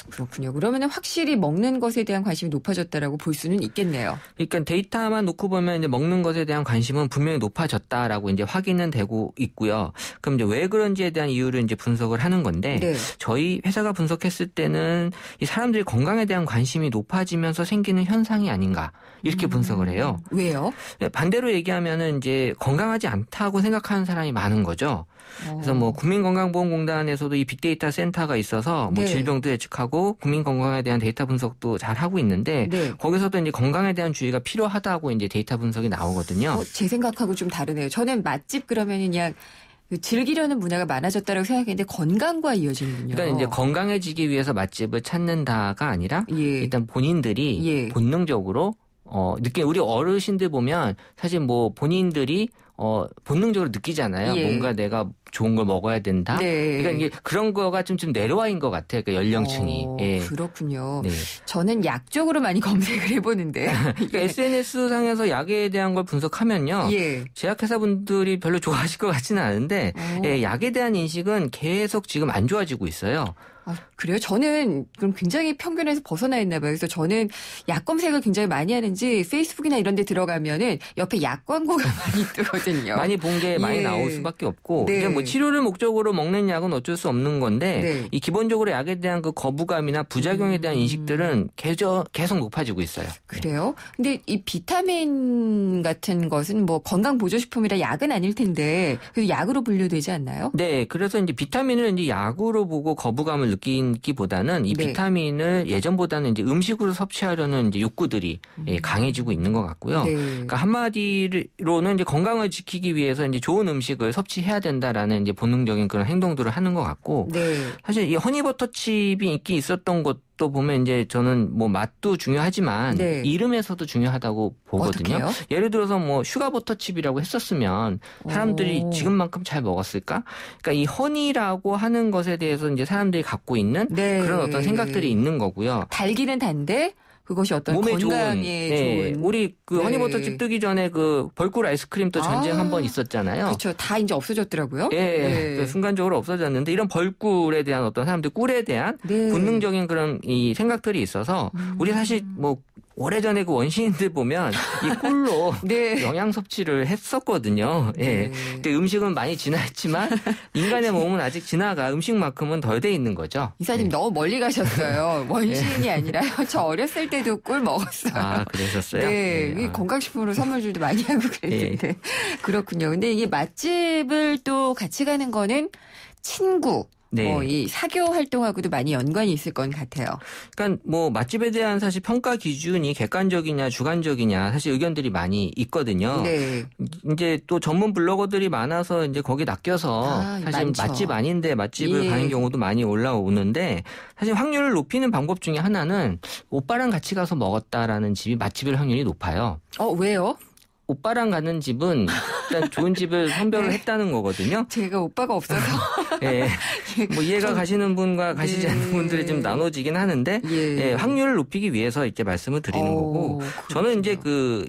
그렇군요. 그러면 확실히 먹는 것에 대한 관심이 높아졌다라고 볼 수는 있겠네요. 그러니까 데이터만 놓고 보면 이제 먹는 것에 대한 관심은 분명히 높아졌다라고 이제 확인은 되고 있고요. 그럼 이제 왜 그런지에 대한 이유를 이제 분석을 하는 건데, 네. 저희 회사가 분석했을 때는 이 사람들이 건강에 대한 관심이 높아지면서 생기는 현상이 아닌가 이렇게 분석을 해요. 왜요? 반대로 얘기하면은 이제 건강하지 않다고 생각하는 사람이 많은 거죠. 그래서 뭐 국민건강보험공단에서도 이 빅데이터 센터가 있어서 뭐 네. 질병도 예측하고 국민 건강에 대한 데이터 분석도 잘 하고 있는데 네. 거기서도 이제 건강에 대한 주의가 필요하다고 이제 데이터 분석이 나오거든요. 제 생각하고 좀 다르네요. 저는 맛집 그러면 그냥 즐기려는 문화가 많아졌다고 생각했는데 건강과 이어지는군요. 그러니까 이제 건강해지기 위해서 맛집을 찾는다가 아니라 일단 본인들이 본능적으로 느끼 우리 어르신들 보면 사실 뭐 본인들이 본능적으로 느끼잖아요. 예. 뭔가 내가 좋은 걸 먹어야 된다. 네. 그러니까 이게 그런 거가 좀 내려와인 것 같아요. 그 연령층이. 예. 그렇군요. 네. 저는 약 쪽으로 많이 검색을 해보는데. 그러니까 SNS 상에서 약에 대한 걸 분석하면요. 예. 제약회사분들이 별로 좋아하실 것 같지는 않은데 예, 약에 대한 인식은 계속 지금 안 좋아지고 있어요. 아, 그래요? 저는 그럼 굉장히 편견에서 벗어나 있나 봐요. 그래서 저는 약 검색을 굉장히 많이 하는지 페이스북이나 이런 데 들어가면은 옆에 약 광고가 많이 뜨거든요. 많이 본 게 많이 예. 나올 수밖에 없고 네. 이게 뭐 치료를 목적으로 먹는 약은 어쩔 수 없는 건데 네. 이 기본적으로 약에 대한 그 거부감이나 부작용에 대한 인식들은 계속 높아지고 있어요. 그래요? 근데 이 비타민 같은 것은 뭐 건강 보조식품이라 약은 아닐 텐데 그 약으로 분류되지 않나요? 네, 그래서 이제 비타민을 이제 약으로 보고 거부감을 느끼기보다는 이 네. 비타민을 예전보다는 이제 음식으로 섭취하려는 이제 욕구들이 강해지고 있는 것 같고요. 네. 그러니까 한마디로는 이제 건강을 지키기 위해서 이제 좋은 음식을 섭취해야 된다라는 이제 본능적인 그런 행동들을 하는 것 같고 네. 사실 이 허니버터칩이 인기 있었던 것도 보면 이제 저는 뭐 맛도 중요하지만 네. 이름에서도 중요하다고 보거든요. 어떡해요? 예를 들어서 뭐 슈가버터칩이라고 했었으면 사람들이 지금만큼 잘 먹었을까? 그러니까 이 허니라고 하는 것에 대해서 이제 사람들이 갖고 있는 그런 어떤 생각들이 있는 거고요. 달기는 단데 그것이 어떤 몸에 건강에 네. 좋은. 우리 그 네. 허니버터칩 뜨기 전에 그 벌꿀 아이스크림도 전쟁 한 번 있었잖아요. 그렇죠. 다 이제 없어졌더라고요. 예, 네. 그 순간적으로 없어졌는데 이런 벌꿀에 대한 어떤 사람들 꿀에 대한 네. 본능적인 그런 이 생각들이 있어서 우리 사실 뭐 오래전에 그 원시인들 보면 이 꿀로 영양 섭취를 했었거든요. 예. 근데 음식은 많이 진화했지만 인간의 몸은 아직 진화가 음식만큼은 덜 돼 있는 거죠. 이사님 너무 멀리 가셨어요. 원시인이 아니라요. 저 어렸을 때도 꿀 먹었어요. 아, 그러셨어요? 네. 네. 건강식품으로 선물들도 많이 하고 그랬는데. 그렇군요. 근데 이게 맛집을 또 같이 가는 거는 친구. 네. 뭐 이 사교 활동하고도 많이 연관이 있을 것 같아요. 그러니까 뭐 맛집에 대한 사실 평가 기준이 객관적이냐 주관적이냐 사실 의견들이 많이 있거든요. 네. 이제 또 전문 블로거들이 많아서 이제 거기 낚여서 사실 많죠. 맛집 아닌데 맛집을 예. 가는 경우도 많이 올라오는데 사실 확률을 높이는 방법 중에 하나는 오빠랑 같이 가서 먹었다라는 집이 맛집일 확률이 높아요. 왜요? 오빠랑 가는 집은 일단 좋은 집을 선별을 네. 했다는 거거든요. 제가 오빠가 없어서. 예. 뭐 이해가 가시는 분과 가시지 않는 분들이 좀 나눠지긴 하는데 예, 확률을 높이기 위해서 이렇게 말씀을 드리는 거고 그렇구나. 저는 이제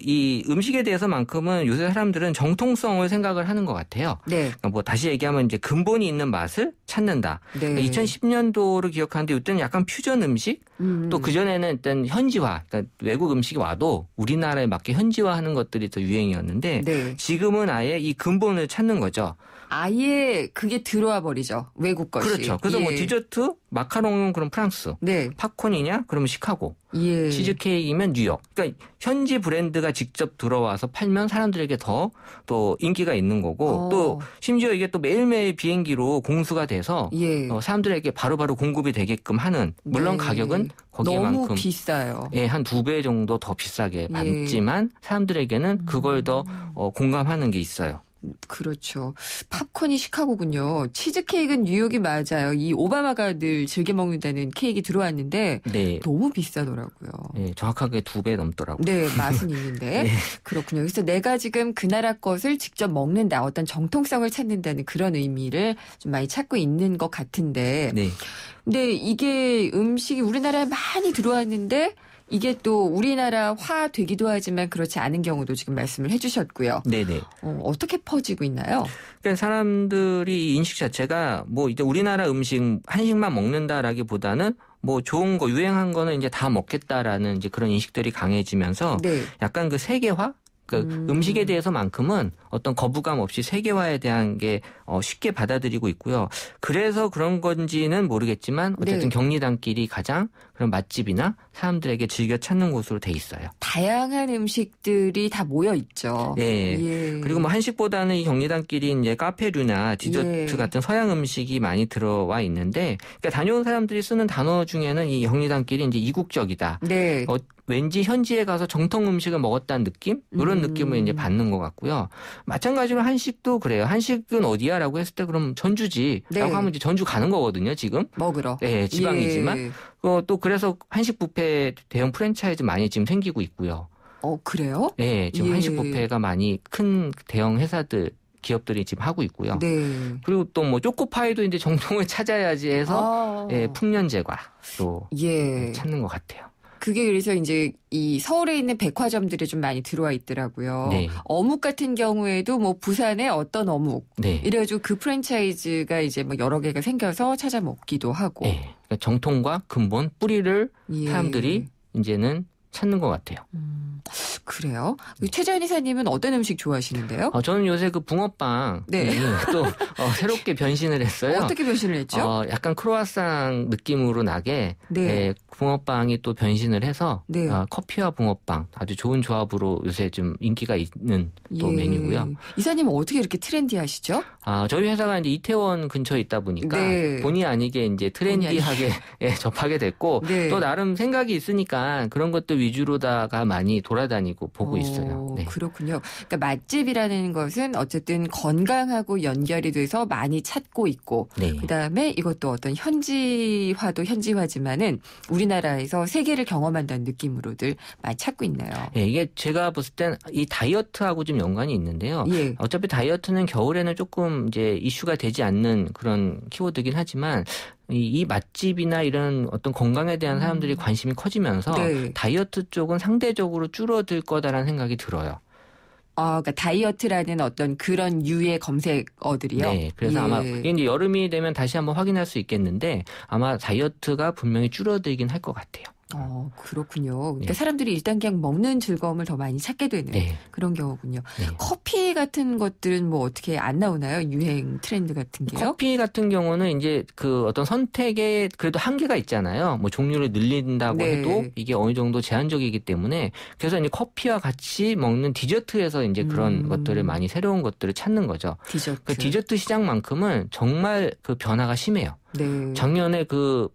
이 음식에 대해서만큼은 요새 사람들은 정통성을 생각을 하는 것 같아요. 네. 그러니까 뭐 다시 얘기하면 이제 근본이 있는 맛을 찾는다. 네. 2010년도를 기억하는데 이때는 약간 퓨전 음식 또 그전에는 일단 현지화, 그러니까 외국 음식이 와도 우리나라에 맞게 현지화하는 것들이 더 유행이었는데 네. 지금은 아예 이 근본을 찾는 거죠. 아예 그게 들어와 버리죠. 외국 것이. 그렇죠. 그래서 뭐 디저트, 마카롱은 그럼 프랑스, 네. 팝콘이냐? 그러면 시카고, 예. 치즈케이크이면 뉴욕. 그러니까 현지 브랜드가 직접 들어와서 팔면 사람들에게 더 또 인기가 있는 거고 또 심지어 이게 또 매일매일 비행기로 공수가 돼서 사람들에게 바로바로 공급이 되게끔 하는 물론 네. 가격은 거기에만큼 너무 비싸요. 예, 한 2배 정도 더 비싸게 받지만 사람들에게는 그걸 더 공감하는 게 있어요. 그렇죠. 팝콘이 시카고군요. 치즈케이크는 뉴욕이 맞아요. 이 오바마가 늘 즐겨 먹는다는 케이크 들어왔는데 네. 너무 비싸더라고요. 네, 정확하게 2배 넘더라고요. 네, 맛은 있는데. 네. 그렇군요. 그래서 내가 지금 그 나라 것을 직접 먹는다. 어떤 정통성을 찾는다는 그런 의미를 좀 많이 찾고 있는 것 같은데. 네. 근데 이게 음식이 우리나라에 많이 들어왔는데 이게 또 우리나라화 되기도 하지만 그렇지 않은 경우도 지금 말씀을 해주셨고요. 네네. 어떻게 퍼지고 있나요? 그러니까 사람들이 이 인식 자체가 뭐 이제 우리나라 음식 한식만 먹는다라기보다는 뭐 좋은 거 유행한 거는 이제 다 먹겠다라는 이제 그런 인식들이 강해지면서 약간 그 세계화? 그러니까 음식에 대해서만큼은 어떤 거부감 없이 세계화에 대한 게 쉽게 받아들이고 있고요. 그래서 그런 건지는 모르겠지만 어쨌든 격리단끼리 가장 그런 맛집이나 사람들에게 즐겨 찾는 곳으로 돼 있어요. 다양한 음식들이 다 모여 있죠. 네. 예. 그리고 뭐 한식보다는 이 격리단끼리 이제 카페류나 디저트 같은 서양 음식이 많이 들어와 있는데, 그러니까 다녀온 사람들이 쓰는 단어 중에는 이 격리단끼리 이제 이국적이다. 네. 왠지 현지에 가서 정통 음식을 먹었다는 느낌? 이런 느낌을 이제 받는 것 같고요. 마찬가지로 한식도 그래요. 한식은 어디야라고 했을 때 그럼 전주지라고 하면 이제 전주 가는 거거든요, 지금. 먹으러. 네, 지방이지만. 또 그래서 한식 뷔페 대형 프랜차이즈 많이 지금 생기고 있고요. 그래요? 네, 지금 한식 뷔페가 많이 큰 대형 회사들 기업들이 지금 하고 있고요. 네. 그리고 또 뭐 초코파이도 이제 정통을 찾아야지 해서 풍년제과로 찾는 것 같아요. 그게 그래서 이제 이 서울에 있는 백화점들이 좀 많이 들어와 있더라고요. 네. 어묵 같은 경우에도 뭐 부산에 어떤 어묵 이래가지고 그 프랜차이즈가 이제 뭐 여러 개가 생겨서 찾아 먹기도 하고. 네. 그러니까 정통과 근본 뿌리를 사람들이 이제는 찾는 것 같아요. 그래요? 최재현 이사님은 어떤 음식 좋아하시는데요? 저는 요새 그 붕어빵 또 새롭게 변신을 했어요. 어떻게 변신을 했죠? 약간 크로아상 느낌으로 나게 붕어빵이 또 변신을 해서 커피와 붕어빵 아주 좋은 조합으로 요새 좀 인기가 있는 또 메뉴고요. 이사님은 어떻게 이렇게 트렌디하시죠? 저희 회사가 이제 이태원 근처에 있다 보니까 본의 아니게 이제 트렌디하게 접하게 됐고 또 나름 생각이 있으니까 그런 것들 위주로다가 많이 돌아다니고 보고 있어요. 네. 그렇군요. 그러니까 맛집이라는 것은 어쨌든 건강하고 연결이 돼서 많이 찾고 있고 그다음에 이것도 어떤 현지화도 현지화지만은 우리나라에서 세계를 경험한다는 느낌으로들 많이 찾고 있나요? 네, 이게 제가 봤을 땐 이 다이어트하고 좀 연관이 있는데요. 어차피 다이어트는 겨울에는 조금 이제 이슈가 되지 않는 그런 키워드긴 하지만 이 맛집이나 이런 어떤 건강에 대한 사람들이 관심이 커지면서 다이어트 쪽은 상대적으로 줄어들 거다라는 생각이 들어요. 그러니까 다이어트라는 어떤 그런 유의 검색어들이요? 네. 그래서 아마 이게 이제 여름이 되면 다시 한번 확인할 수 있겠는데 아마 다이어트가 분명히 줄어들긴 할 것 같아요. 그렇군요. 그러니까 사람들이 일단 그냥 먹는 즐거움을 더 많이 찾게 되는 그런 경우군요. 커피 같은 것들은 뭐 어떻게 안 나오나요? 유행 트렌드 같은 게요? 커피 같은 경우는 이제 그 어떤 선택에 그래도 한계가 있잖아요. 뭐 종류를 늘린다고 해도 이게 어느 정도 제한적이기 때문에 그래서 이제 커피와 같이 먹는 디저트에서 이제 그런 것들을 많이 새로운 것들을 찾는 거죠. 디저트. 그 디저트 시장만큼은 정말 그 변화가 심해요. 작년에 그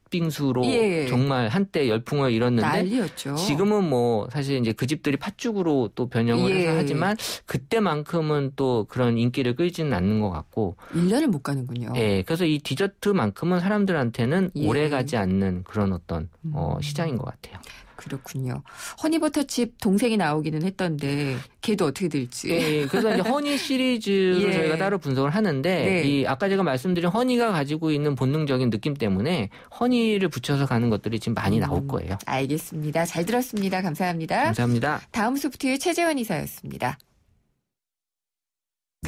팥빙수로 정말 한때 열풍을 일었는데 난리였죠. 지금은 뭐 사실 이제 그 집들이 팥죽으로 또 변형을 해서 하지만 그때만큼은 또 그런 인기를 끌지는 않는 것 같고 1년을 못 가는군요. 네, 그래서 이 디저트만큼은 사람들한테는 오래 가지 않는 그런 어떤 시장인 것 같아요. 그렇군요. 허니버터칩 동생이 나오기는 했던데 걔도 어떻게 될지. 네, 그래서 이제 허니 시리즈로 예. 저희가 따로 분석을 하는데 네. 이 아까 제가 말씀드린 허니가 가지고 있는 본능적인 느낌 때문에 허니를 붙여서 가는 것들이 지금 많이 나올 거예요. 알겠습니다. 잘 들었습니다. 감사합니다. 감사합니다. 다음 소프트웨어 최재원 이사였습니다.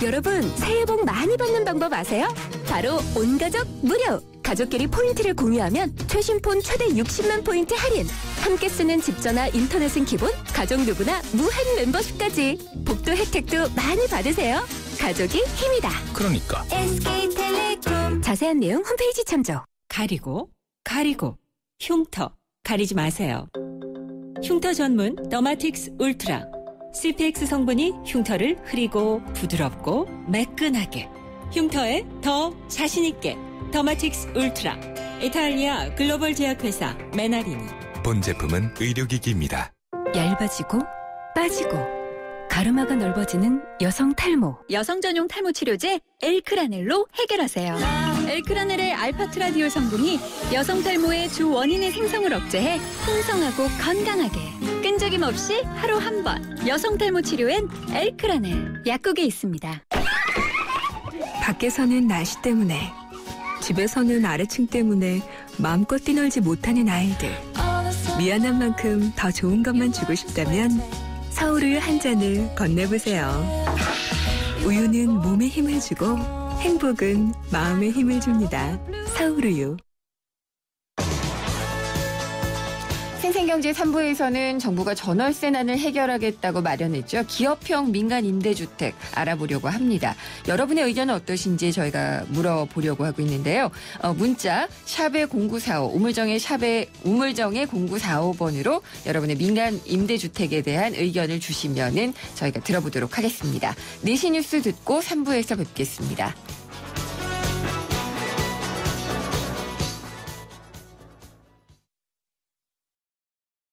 여러분, 새해 복 많이 받는 방법 아세요? 바로 온가족 무료! 가족끼리 포인트를 공유하면 최신 폰 최대 60만 포인트 할인! 함께 쓰는 집 전화 인터넷은 기본, 가족 누구나 무한 멤버십까지! 복도 혜택도 많이 받으세요! 가족이 힘이다! 그러니까 SK텔레콤 자세한 내용 홈페이지 참조. 가리고 흉터 가리지 마세요. 흉터 전문 더마틱스 울트라 CPX 성분이 흉터를 흐리고 부드럽고 매끈하게, 흉터에 더 자신있게 더마틱스 울트라. 이탈리아 글로벌 제약회사 메나리니. 본 제품은 의료기기입니다. 얇아지고 빠지고 가르마가 넓어지는 여성 탈모. 여성 전용 탈모 치료제 엘크라넬로 해결하세요. 엘크라넬의 알파트라디올 성분이 여성 탈모의 주 원인의 생성을 억제해 풍성하고 건강하게. 끈적임 없이 하루 한 번. 여성 탈모 치료엔 엘크라넬. 약국에 있습니다. 밖에서는 날씨 때문에, 집에서는 아래층 때문에 마음껏 뛰놀지 못하는 아이들. 미안한 만큼 더 좋은 것만 주고 싶다면 서울우유 한 잔을 건네보세요. 우유는 몸에 힘을 주고 행복은 마음에 힘을 줍니다. 서울우유. 생생경제 3부에서는 정부가 전월세난을 해결하겠다고 마련했죠. 기업형 민간 임대주택 알아보려고 합니다. 여러분의 의견은 어떠신지 저희가 물어보려고 하고 있는데요. 문자 샵의 0945 우물정의 0945번으로 여러분의 민간 임대주택에 대한 의견을 주시면은 저희가 들어보도록 하겠습니다. 4시 뉴스 듣고 3부에서 뵙겠습니다.